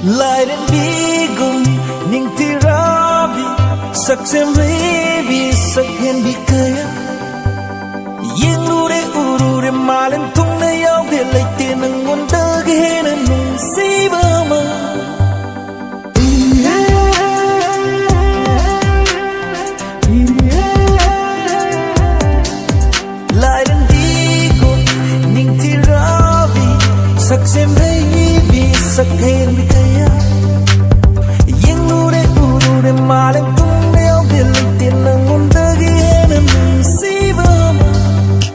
Light and bigum ning tiravi saksem revi sakhen bikaya yen lure urure malen tungna yaw de laite nang onda gehena nung sibama Light and bigum ning tiravi saksem revi sakhen bikaya yen lure urure malen tungna yaw de laite nang onda gehena nung sibama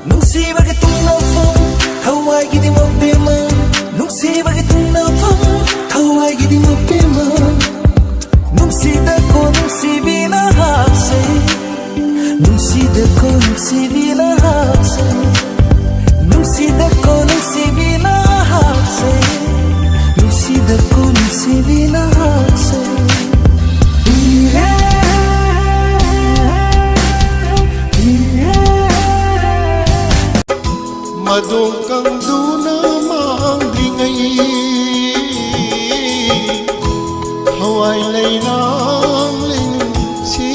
nung siba ke tungna fam hawai gidi mo bema nung siba ke tungna fam hawai gidi mo bema nung sida ko nung sibina hakse nung sida ko nung sibina hakse nung sida ko nung sibina hakse nung sida ko nung sibina hakse Madung kang duna maangringay Hawai lay nang lingsi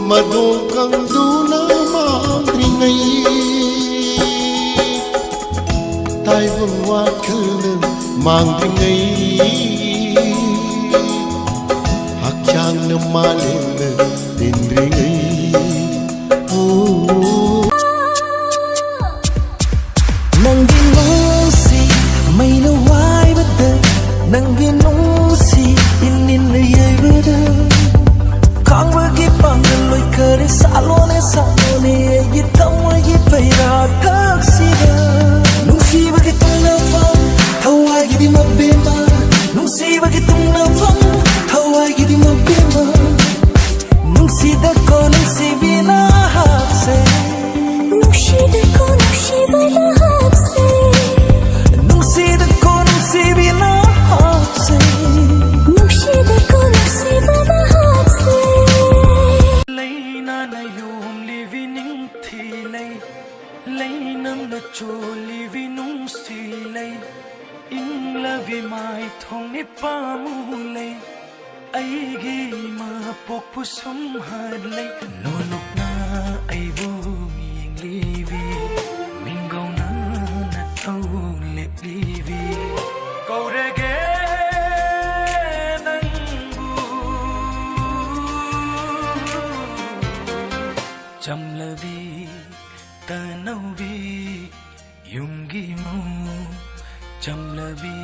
Madung kang duna maangringay Tai vun wat khulung maangringay Hak chang na maling na tindringay Nang ginusi may naway bada Nang ginusi ininayay bada Kang bagi pangaloy kare salone salone Yitang wayipay rakaksida Nung siba kitong nafam Haway gidi mabima Nung siba kitong nafam Haway gidi mabima Nung sida ko nung sibina hakse Nung sida ko nung sibina hakse Nung sida ko nung sibina hakse Nung sida ko nung sibina hakse Layna na yung livining tilay Laynang na cho livinung silay In lavi mai thong ni pamulay Ay gi mapokpusum hadlay Nunok na ay bumiyang livi Minggaw na nataulit livi Kaurege ng bu Jamlabi tanawbi yung gimaw Jamlabi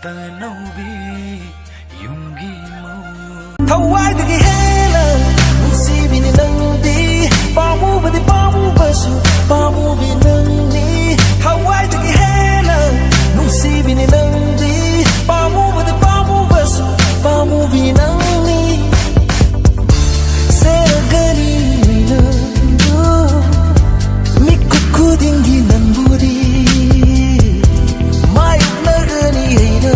tanawbi yung gimaw Hawai dagi hela nung sibi ni nang di Pamu ba di pamu basu Pamu bi nang ni Hawai dagi hela nung sibi ni nang di Pamu ba di pamu basu Pamu bi nang ni Seragani na Mikuku dinggi nan budi Mayuk nagani na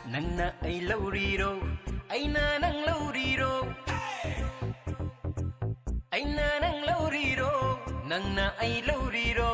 Nana ay lauriro, ay nanang lauriro Ay nanang lauriro, nana ay lauriro